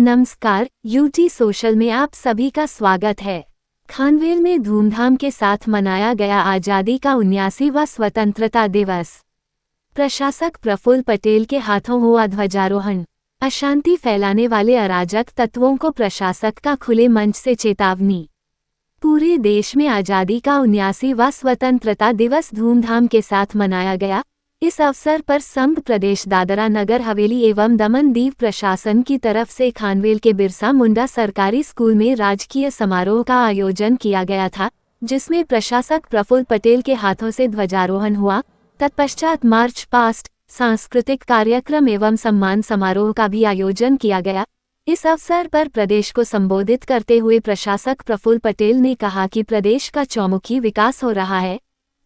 नमस्कार, UT social में आप सभी का स्वागत है। खानवेल में धूमधाम के साथ मनाया गया आज़ादी का 79वां स्वतंत्रता दिवस। प्रशासक प्रफुल्ल पटेल के हाथों हुआ ध्वजारोहण। अशांति फैलाने वाले अराजक तत्वों को प्रशासक का खुले मंच से चेतावनी। पूरे देश में आज़ादी का 79वां स्वतंत्रता दिवस धूमधाम के साथ मनाया गया। इस अवसर पर संघ प्रदेश दादरा नगर हवेली एवं दमन दीव प्रशासन की तरफ से खानवेल के बिरसा मुंडा सरकारी स्कूल में राजकीय समारोह का आयोजन किया गया था, जिसमें प्रशासक प्रफुल्ल पटेल के हाथों से ध्वजारोहण हुआ। तत्पश्चात मार्च पास्ट, सांस्कृतिक कार्यक्रम एवं सम्मान समारोह का भी आयोजन किया गया। इस अवसर पर प्रदेश को संबोधित करते हुए प्रशासक प्रफुल्ल पटेल ने कहा कि प्रदेश का चौमुखी विकास हो रहा है।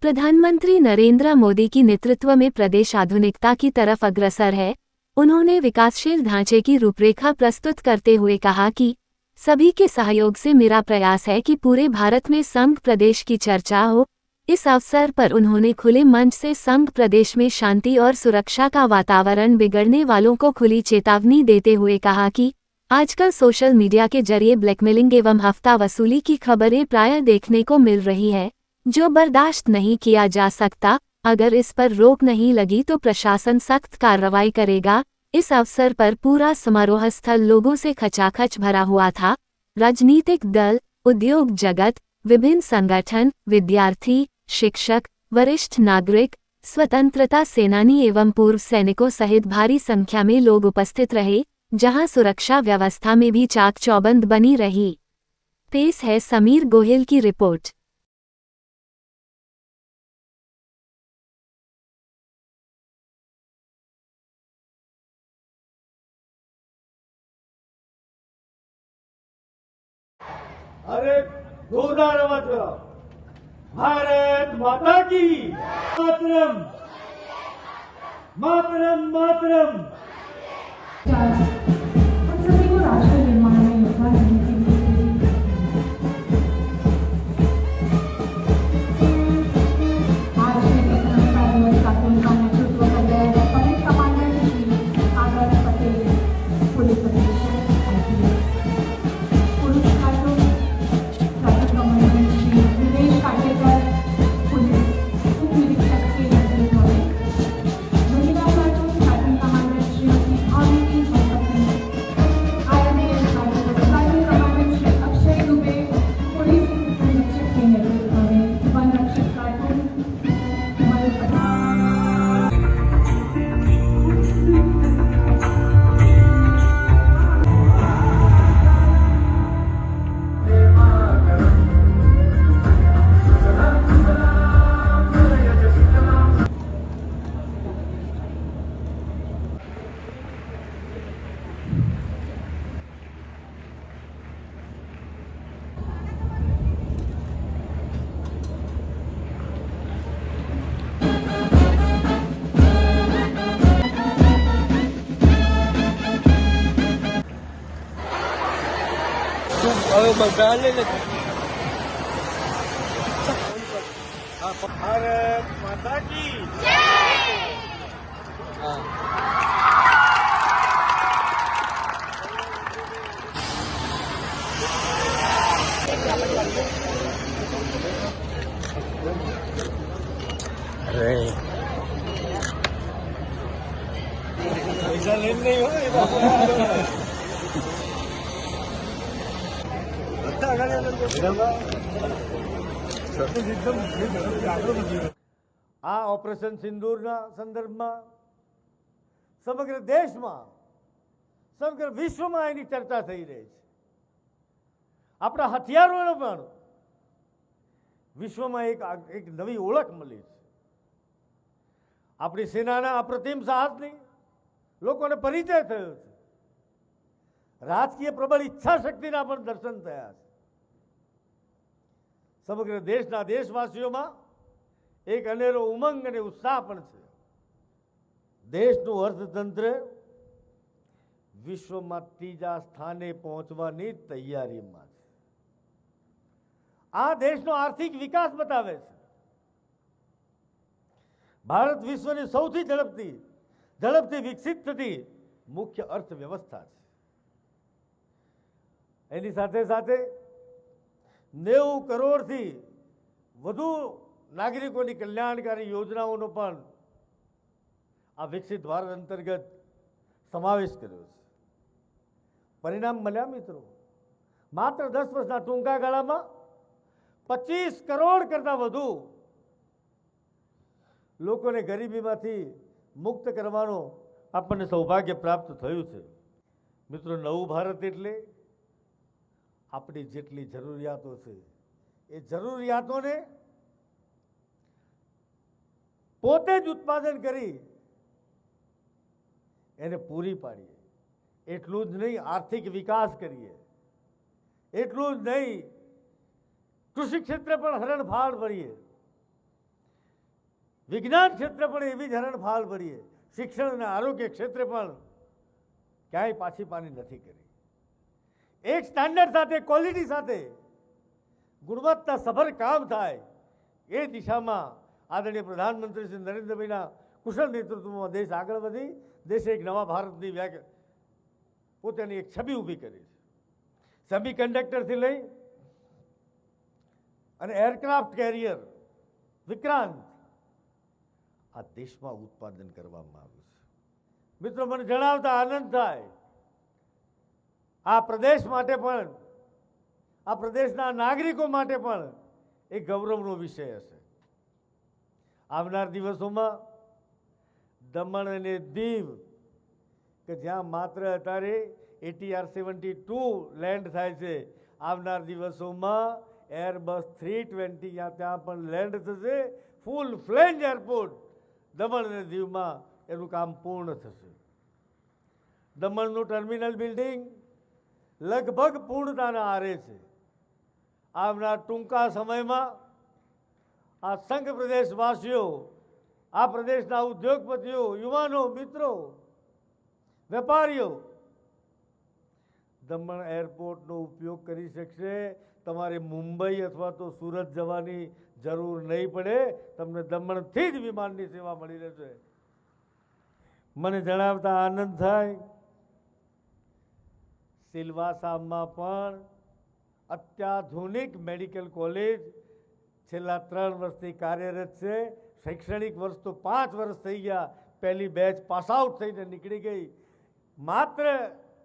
प्रधानमंत्री नरेंद्र मोदी की नेतृत्व में प्रदेश आधुनिकता की तरफ अग्रसर है। उन्होंने विकासशील ढांचे की रूपरेखा प्रस्तुत करते हुए कहा कि सभी के सहयोग से मेरा प्रयास है कि पूरे भारत में संघ प्रदेश की चर्चा हो। इस अवसर पर उन्होंने खुले मंच से संघ प्रदेश में शांति और सुरक्षा का वातावरण बिगड़ने वालों को खुली चेतावनी देते हुए कहा कि आजकल सोशल मीडिया के जरिए ब्लैकमेलिंग एवं हफ्ता वसूली की खबरें प्रायः देखने को मिल रही है, जो बर्दाश्त नहीं किया जा सकता। अगर इस पर रोक नहीं लगी तो प्रशासन सख्त कार्रवाई करेगा। इस अवसर पर पूरा समारोह स्थल लोगों से खचाखच भरा हुआ था। राजनीतिक दल, उद्योग जगत, विभिन्न संगठन, विद्यार्थी, शिक्षक, वरिष्ठ नागरिक, स्वतंत्रता सेनानी एवं पूर्व सैनिकों सहित भारी संख्या में लोग उपस्थित रहे, जहां सुरक्षा व्यवस्था में भी चाक चौबंद बनी रही। पेश है समीर गोहिल की रिपोर्ट। अरे जोरदार आवाज करो। भारत माता की मातरम, मातरम, मातरम। हम सभी को राष्ट्र निर्माण में योगदान देने के लिए आज स्वतंत्रता दिवस कार्यक्रम का नेतृत्व कर रहे हैं public commander Shri Adarsh Patel, police अधीक्षक IPS, पुरुष platoon traffic commander Shri Videsh Katekar, police उप निरीक्षक के नेतृत्व में, महिला platoon traffic commander Shrimati Amini Bhagwati, IMAS platoon commander Shri Akshay Dubey, police उप निरीक्षक के नेतृत्व में, वन रक्षक कार्टून मल पटेल। હવે બધાને ભારત માતા की अरे पैसा लेने नहीं हो આ ઓપરેશન સિંદૂરના સંદર્ભમાં સમગ્ર દેશમાં, સમગ્ર વિશ્વમાં એની ચર્ચા થઈ રહી છે। આપણા હથિયારોને પણ વિશ્વમાં એક નવી ઓળખ મળી છે। આપણી સેનાના અપ્રતિમ સાહસની લોકોને પરિચય થયો છે। રાજકીય પ્રબળ ઈચ્છા શક્તિના પણ દર્શન થયા છે। સમગ્ર દેશના દેશવાસીઓમાં એક અનેરો ઉમંગ અને ઉત્સાહ પણ છે। દેશનું અર્થતંત્ર વિશ્વમાં ત્રીજા સ્થાને પહોંચવાની તૈયારીમાં છે। આ દેશનો આર્થિક વિકાસ બતાવે છે। ભારત વિશ્વની સૌથી ઝડપથી વિકસિત થતી મુખ્ય અર્થવ્યવસ્થા છે। એની સાથે સાથે 90 કરોડથી વધુ નાગરિકોની કલ્યાણકારી યોજનાઓનો પણ આ વિકસિત ભારત અંતર્ગત સમાવેશ કર્યો છે. પરિણામ મળ્યા મિત્રો. માત્ર 10 વર્ષના ટૂંકા ગાળામાં 25 કરોડ કરતાં વધુ લોકોને ગરીબીમાંથી મુક્ત કરવાનો આપણને સૌભાગ્ય પ્રાપ્ત થયું છે. મિત્રો, નવું ભારત એટલે આપણી જેટલી જરૂરિયાતો છે એ જરૂરિયાતોને પોતે જ ઉત્પાદન કરી એને પૂરી પાડીએ. એટલું જ નહીં, આર્થિક વિકાસ કરીએ. એટલું જ નહીં, કૃષિ ક્ષેત્રે પણ હરણફાળ ભરીએ, વિજ્ઞાન ક્ષેત્રે પણ એવી જ હરણફાળ ભરીએ, શિક્ષણ અને આરોગ્ય ક્ષેત્રે પણ ક્યાંય પાછી પાની નથી કરી. એક સ્ટાન્ડર્ડ સાથે, ક્વોલિટી સાથે ગુણવત્તા સભર કામ થાય એ દિશામાં આદરણીય પ્રધાનમંત્રી શ્રી નરેન્દ્રભાઈના કુશળ નેતૃત્વમાં દેશ આગળ વધી દેશે એક નવા ભારતની પોતાની એક છબી ઊભી કરી છે. સેમી કન્ડક્ટરથી લઈ અને એરક્રાફ્ટ કેરિયર વિક્રાંત આ દેશમાં ઉત્પાદન કરવામાં આવ્યું છે. મિત્રો, મને જણાવતા આનંદ થાય, આ પ્રદેશ માટે પણ, આ પ્રદેશના નાગરિકો માટે પણ એક ગૌરવનો વિષય હશે. આવનાર દિવસોમાં દમણ અને દીવ કે જ્યાં માત્ર અત્યારે ATR 72 લેન્ડ થાય છે, આવનાર દિવસોમાં એરબસ 320 ત્યાં પણ લેન્ડ થશે. ફૂલ ફ્લેન્જ એરપોર્ટ દમણ અને દીવમાં એનું કામ પૂર્ણ થશે. દમણનું ટર્મિનલ બિલ્ડિંગ લગભગ પૂર્ણતાના આરે છે. આવનાર ટૂંકા સમયમાં આ સંઘ પ્રદેશવાસીઓ, આ પ્રદેશના ઉદ્યોગપતિઓ, યુવાનો, મિત્રો, વેપારીઓ દમણ એરપોર્ટનો ઉપયોગ કરી શકશે. તમારે મુંબઈ અથવા તો સુરત જવાની જરૂર નહીં પડે. તમને દમણથી જ વિમાનની સેવા મળી રહેશે. મને જણાવતા આનંદ થાય, સિલવાસામાં પણ અત્યાધુનિક મેડિકલ કોલેજ છેલ્લા 3 વર્ષથી કાર્યરત છે. શૈક્ષણિક વર્ષ તો 5 વર્ષ થઈ ગયા. પહેલી બેચ પાસ આઉટ થઈને નીકળી ગઈ. માત્ર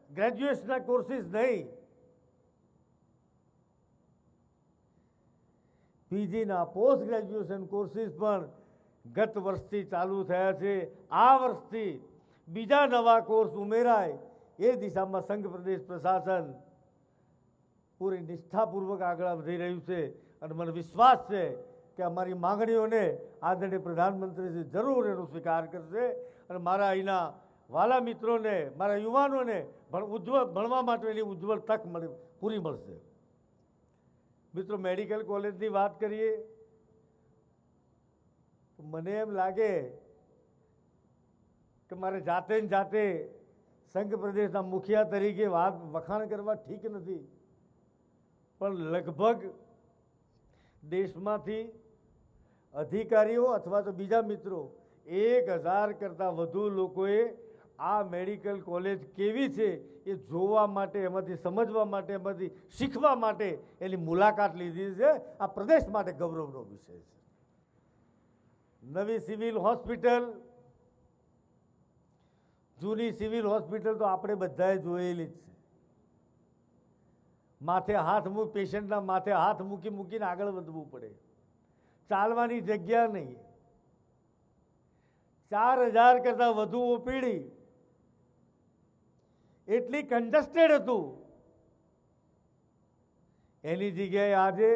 ગ્રેજ્યુએશનના કોર્સિસ નહીં, પીજીના પોસ્ટ ગ્રેજ્યુએશન કોર્સિસ પણ ગત વર્ષથી ચાલુ થયા છે. આ વર્ષથી બીજા નવા કોર્સ ઉમેરાય એ દિશામાં સંઘ પ્રદેશ પ્રશાસન પૂરી નિષ્ઠાપૂર્વક આગળ વધી રહ્યું છે. અને મને વિશ્વાસ છે કે અમારી માંગણીઓને આદરણીય પ્રધાનમંત્રી જરૂર એનો સ્વીકાર કરશે અને મારા અહીંના વાલા મિત્રોને, મારા યુવાનોને ભણવા માટેની ઉજ્જવળ તક પૂરી મળશે. મિત્રો, મેડિકલ કોલેજની વાત કરીએ તો મને એમ લાગે કે મારે જાતે ને જાતે સંઘ પ્રદેશના મુખિયા તરીકે વખાણ કરવા ઠીક નથી, પણ લગભગ દેશમાંથી અધિકારીઓ અથવા તો બીજા મિત્રો 1000 કરતાં વધુ લોકોએ આ મેડિકલ કોલેજ કેવી છે એ જોવા માટે, એમાંથી સમજવા માટે, એમાંથી શીખવા માટે એની મુલાકાત લીધી છે. આ પ્રદેશ માટે ગૌરવનો વિષય છે. નવી સિવિલ હોસ્પિટલ, જૂની સિવિલ હોસ્પિટલ તો આપણે બધાએ જોયેલી જ છે. પેશન્ટના માથે હાથ મૂકીને આગળ વધવું પડે. ચાલવાની જગ્યા નહીં. 4000 કરતાં વધુ ઓપીડી, એટલી કન્જસ્ટેડ હતું. એની જગ્યાએ આજે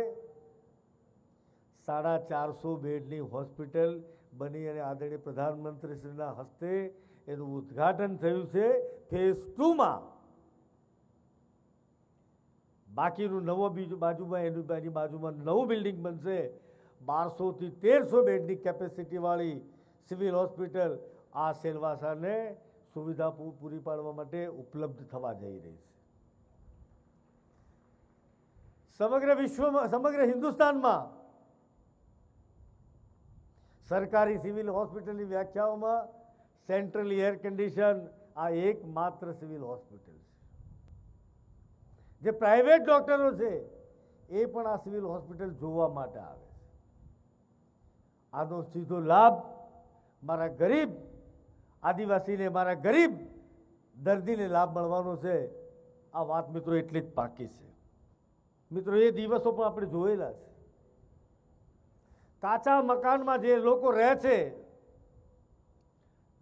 450 બેડની હોસ્પિટલ બની અને આદરણીય પ્રધાનમંત્રીશ્રીના હસ્તે એનું ઉદ્ઘાટન થયું છે. ફેઝ 2માં બાકીનું એની બાજુમાં નવું બિલ્ડિંગ બનશે. 1200 થી 1300 બેડની કેપેસિટીવાળી સિવિલ હોસ્પિટલ આ સેલવાસાને સુવિધા પૂરી પાડવા માટે ઉપલબ્ધ થવા જઈ રહી છે. સમગ્ર વિશ્વમાં, સમગ્ર હિન્દુસ્તાનમાં સરકારી સિવિલ હોસ્પિટલની વ્યાખ્યાઓમાં સેન્ટ્રલી એર કન્ડિશન આ એકમાત્ર સિવિલ હોસ્પિટલ છે. જે પ્રાઇવેટ ડૉક્ટરો છે એ પણ આ સિવિલ હોસ્પિટલ જોવા માટે આવે છે. આનો સીધો લાભ મારા ગરીબ આદિવાસીને, મારા ગરીબ દર્દીને લાભ મળવાનો છે. આ વાત મિત્રો એટલી જ પાકી છે. મિત્રો એ દિવસો પણ આપણે જોયેલા છે. કાચા મકાનમાં જે લોકો રહે છે,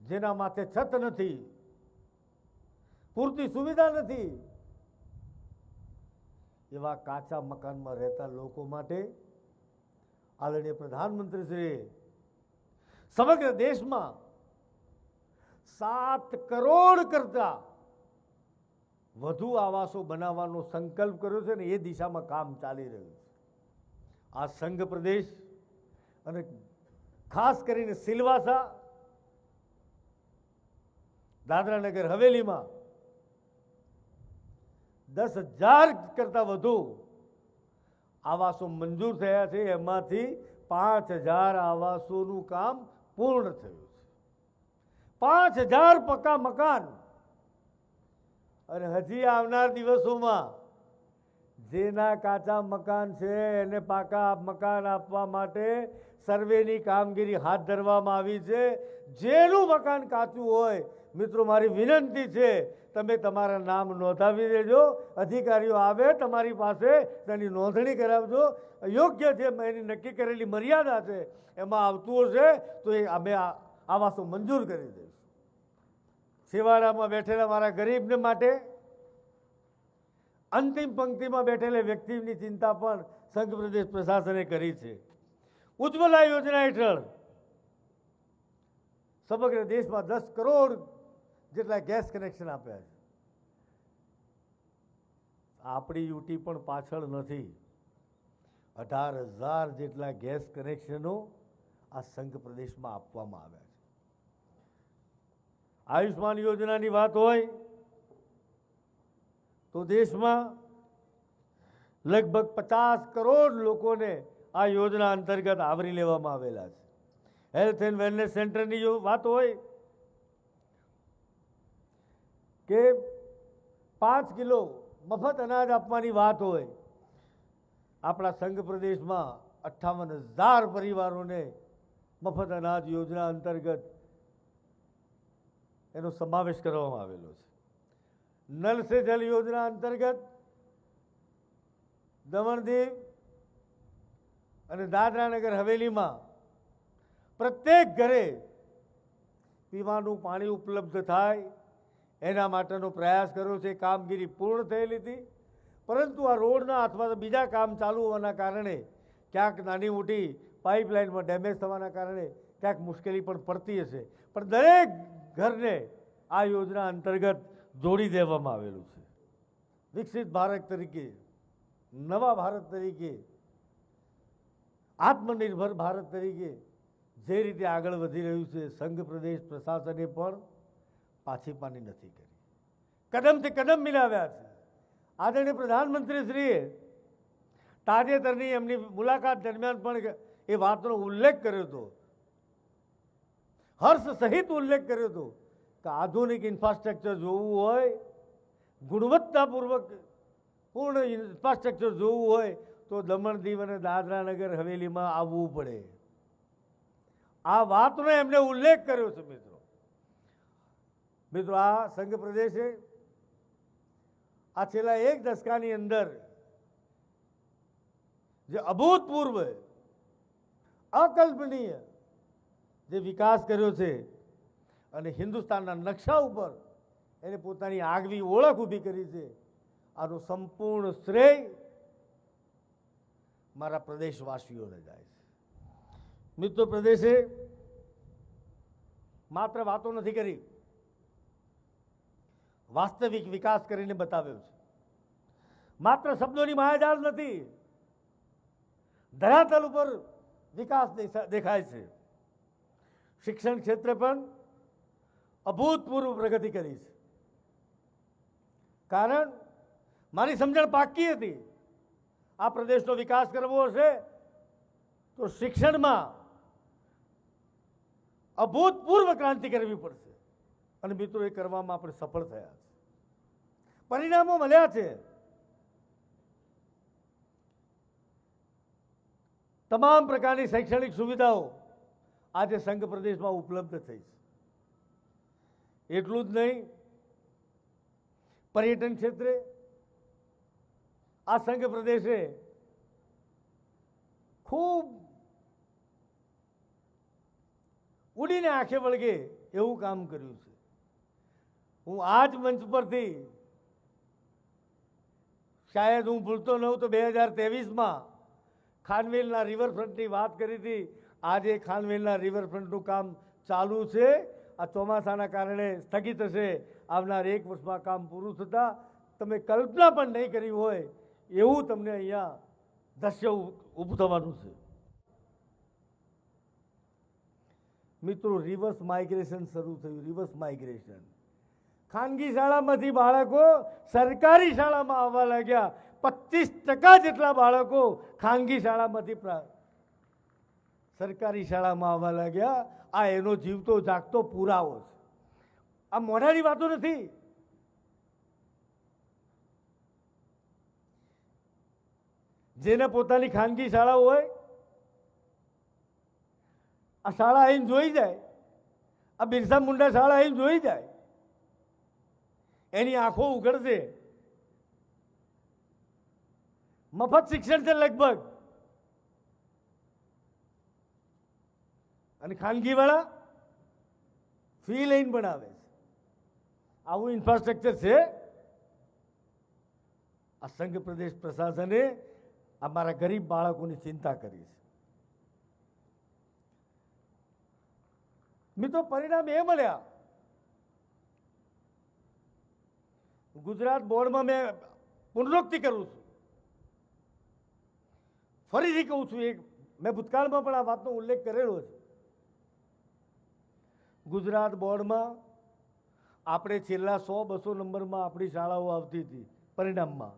જેના માથે છત નથી, પૂરતી સુવિધા નથી, એવા કાચા મકાનમાં રહેતા લોકો માટે આદરણીય પ્રધાનમંત્રીશ્રીએ સમગ્ર દેશમાં 7 કરોડ કરતા વધુ આવાસો બનાવવાનો સંકલ્પ કર્યો છે ને એ દિશામાં કામ ચાલી રહ્યું છે. આ સંઘ પ્રદેશ અને ખાસ કરીને સિલવાસા, દાદરા નગર હવેલીમાં 10,000 કરતા વધુ આવાસો મંજૂર થયા છે. એમાંથી 5,000 આવાસોનું કામ પૂર્ણ થયું છે. 5,000 પક્કા મકાન. અને હજી આવનાર દિવસોમાં જેના કાચા મકાન છે એને પાકા મકાન આપવા માટે સર્વેની કામગીરી હાથ ધરવામાં આવી છે. જેનું મકાન કાચું હોય, મિત્રો મારી વિનંતી છે, તમે તમારા નામ નોંધાવી દેજો. અધિકારીઓ આવે તમારી પાસે તેની નોંધણી કરાવજો. યોગ્ય છે, એની નક્કી કરેલી મર્યાદા છે, એમાં આવતું હશે તો એ અમે આવાસો મંજૂર કરી દઈશું. છેવાડામાં બેઠેલા મારા ગરીબને માટે, અંતિમ પંક્તિમાં બેઠેલા વ્યક્તિની ચિંતા પણ સંઘ પ્રદેશ પ્રશાસને કરી છે. ઉજ્જવલા યોજના હેઠળ સમગ્ર દેશમાં 10 કરોડ જેટલા ગેસ કનેક્શન આપ્યા છે. આપણી યુટી પણ પાછળ નથી. 18,000 જેટલા ગેસ કનેક્શનો આ સંઘ પ્રદેશમાં આપવામાં આવ્યા છે. આયુષ્માન યોજનાની વાત હોય તો દેશમાં લગભગ 50 કરોડ લોકોને આ યોજના અંતર્ગત આવરી લેવામાં આવેલા છે. હેલ્થ એન્ડ વેલનેસ સેન્ટરની વાત હોય કે 5 કિલો મફત અનાજ આપવાની વાત હોય, આપણા સંઘ પ્રદેશમાં 58,000 પરિવારોને મફત અનાજ યોજના અંતર્ગત એનો સમાવેશ કરવામાં આવેલો છે. નલ સે જલ યોજના અંતર્ગત દમણ દીવ અને દાદરા નગર હવેલીમાં પ્રત્યેક ઘરે પીવાનું પાણી ઉપલબ્ધ થાય એના માટેનો પ્રયાસ કર્યો છે. કામગીરી પૂર્ણ થયેલી હતી, પરંતુ આ રોડના અથવા તો બીજા કામ ચાલુ હોવાના કારણે ક્યાંક નાની મોટી પાઇપલાઇનમાં ડેમેજ થવાના કારણે ક્યાંક મુશ્કેલી પણ પડતી હશે, પણ દરેક ઘરને આ યોજના અંતર્ગત જોડી દેવામાં આવેલું છે. વિકસિત ભારત તરીકે, નવા ભારત તરીકે, આત્મનિર્ભર ભારત તરીકે જે રીતે આગળ વધી રહ્યું છે, સંઘ પ્રદેશ પ્રશાસને પણ પાછી પાની નથી કરી. કદમથી કદમ મિલાવ્યા છે. આદરણીય પ્રધાનમંત્રીશ્રીએ તાજેતરની એમની મુલાકાત દરમિયાન પણ એ વાતનો ઉલ્લેખ કર્યો હતો, હર્ષ સહિત ઉલ્લેખ કર્યો હતો કે આધુનિક ઇન્ફ્રાસ્ટ્રક્ચર જોવું હોય, ગુણવત્તાપૂર્વક પૂર્ણ ઇન્ફ્રાસ્ટ્રક્ચર જોવું હોય તો દમણ દીવ અને દાદરા નગર હવેલીમાં આવવું પડે. આ વાતનો એમને ઉલ્લેખ કર્યો છે. મિત્રો આ સંઘ પ્રદેશે આ છેલ્લા 1 દશકાની અંદર જે અભૂતપૂર્વ, અકલ્પનીય જે વિકાસ કર્યો છે અને હિન્દુસ્તાનના નકશા ઉપર એને પોતાની આગવી ઓળખ ઊભી કરી છે, આનું સંપૂર્ણ શ્રેય મારા પ્રદેશવાસીઓને જાય છે. મિત્રો પ્રદેશે માત્ર વાતો નથી કરી, વાસ્તવિક વિકાસ કરીને બતાવ્યો છે. માત્ર શબ્દોની માયાજાળ નથી, ધરાતલ ઉપર વિકાસ દેખાય છે. શિક્ષણ ક્ષેત્રે પણ અભૂતપૂર્વ પ્રગતિ કરી છે. કારણ મારી સમજણ પાકી હતી, આ પ્રદેશનો વિકાસ કરવો હશે તો શિક્ષણમાં અભૂતપૂર્વ ક્રાંતિ કરવી પડશે, અને મિત્રો એ કરવામાં આપણે સફળ થયા છે. પરિણામો મળ્યા છે. તમામ પ્રકારની શૈક્ષણિક સુવિધાઓ આજે સંઘ પ્રદેશમાં ઉપલબ્ધ થઈ છે. એટલું જ નહીં, પર્યટન ક્ષેત્રે આ સંઘ પ્રદેશે ખૂબ ઉડીને આંખે વળગે એવું કામ કર્યું છે. હું આ જ મંચ પરથી, શાયદ હું ભૂલતો ન હોઉં તો 2023માં ખાનવેલના રિવરફ્રન્ટની વાત કરી હતી. આજે ખાનવેલના રિવરફ્રન્ટનું કામ ચાલુ છે. આ ચોમાસાના કારણે સ્થગિત હશે. આવનાર 1 વર્ષમાં કામ પૂરું થતાં તમે કલ્પના પણ નહીં કરી હોય એવું તમને અહીંયા દ્રશ્ય ઊભું થવાનું છે. મિત્રો, રિવર્સ માઇગ્રેશન શરૂ થયું. રિવર્સ માઇગ્રેશન, ખાનગી શાળામાંથી બાળકો સરકારી શાળામાં આવવા લાગ્યા. 25% જેટલા બાળકો ખાનગી શાળામાંથી સરકારી શાળામાં આવવા લાગ્યા. આ એનો જીવતો જાગતો પુરાવો છે. આ મોઢાની વાતો નથી. જેને પોતાની ખાનગી શાળા હોય, આ શાળા આવીને જોઈ જાય, આ બિરસા મુંડા શાળા આવીને જોઈ જાય, એની આંખો ઉઘડશે. મફત શિક્ષણ છે લગભગ. અને ખાનગીવાળા ફી લઈને બનાવે છે. આવું ઇન્ફ્રાસ્ટ્રક્ચર છે. આ સંઘ પ્રદેશ પ્રશાસને અમારા ગરીબ બાળકોની ચિંતા કરી છે. મિત્રો, પરિણામ એ મળ્યા. ગુજરાત બોર્ડમાં મેં પુનરોક્તિ કરું છું, ફરીથી કહું છું, મેં ભૂતકાળમાં પણ આ વાતનો ઉલ્લેખ કરેલો છે. ગુજરાત બોર્ડમાં આપણે છેલ્લા 100-200 નંબરમાં આપણી શાળાઓ આવતી હતી પરિણામમાં.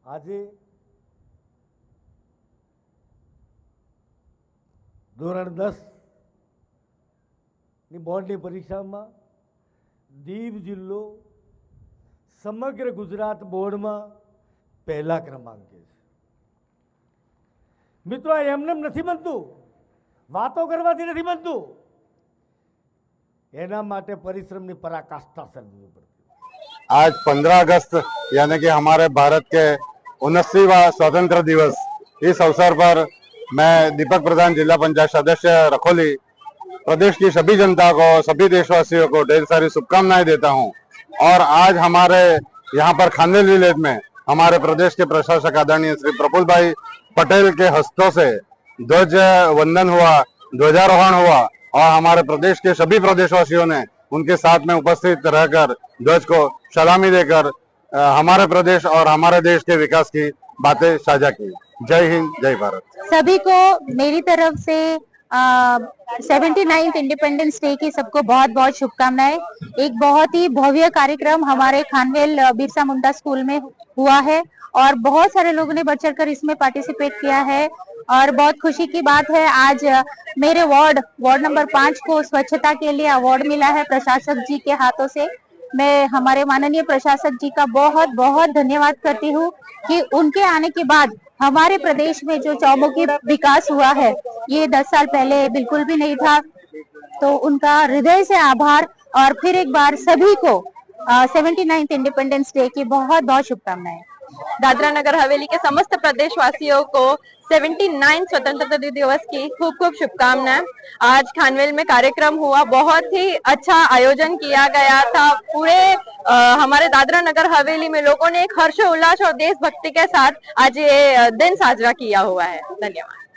આજે ધોરણ 10ની બોર્ડની પરીક્ષામાં દીવ જિલ્લો સમગ્ર ગુજરાત બોર્ડમાં પહેલા ક્રમાંકે છે. મિત્રો, આ એમને નથી બનતું, વાતો કરવાથી નથી બનતું. એના માટે પરિશ્રમની पराकाष्ठा समझनी पड़ती है। आज 15 अगस्त यानी कि हमारे भारत के 79वां स्वतंत्र दिवस, इस अवसर पर मैं दीपक प्रधान, जिला पंचायत सदस्य रखोली, प्रदेश की सभी जनता को, सभी देशवासियों को ढेर सारी शुभकामनाएं देता हूं। और आज हमारे यहाँ पर खानवेल विलेज में हमारे प्रदेश के प्रशासक आदरणीय श्री प्रफुल्ल भाई पटेल के हस्तों से ध्वज वंदन हुआ, ध्वजारोहण हुआ और हमारे प्रदेश के सभी प्रदेशवासियों ने उनके साथ में उपस्थित रहकर ध्वज को सलामी देकर हमारे प्रदेश और हमारे देश के विकास की बातें साझा की। जय हिंद, जय भारत। सभी को मेरी तरफ से 79th इंडिपेंडेंस डे की सबको बहुत बहुत शुभकामनाएं। एक बहुत ही भव्य कार्यक्रम हमारे खानवेल बिरसा मुंडा स्कूल में हुआ है और बहुत सारे लोगों ने बढ़ चढ़कर इसमें पार्टिसिपेट किया है और बहुत खुशी की बात है। आज मेरे वार्ड नंबर 5 को स्वच्छता के लिए अवार्ड मिला है प्रशासक जी के हाथों से। मैं हमारे माननीय प्रशासक जी का बहुत बहुत धन्यवाद करती हूँ कि उनके आने के बाद हमारे प्रदेश में जो चौमुखी विकास हुआ है ये 10 साल पहले बिल्कुल भी नहीं था। तो उनका हृदय से आभार और फिर एक बार सभी को 79th इंडिपेंडेंस डे की बहुत बहुत शुभकामनाएं। दादरा नगर हवेली के समस्त प्रदेशवासियों को 79 स्वतंत्रता दिवस की खूब खूब शुभकामनाएं। आज खानवेल में कार्यक्रम हुआ, बहुत ही अच्छा आयोजन किया गया था। पूरे हमारे दादरा नगर हवेली में लोगों ने एक हर्षोल्लास और देशभक्ति के साथ आज ये दिन साजरा किया हुआ है। धन्यवाद।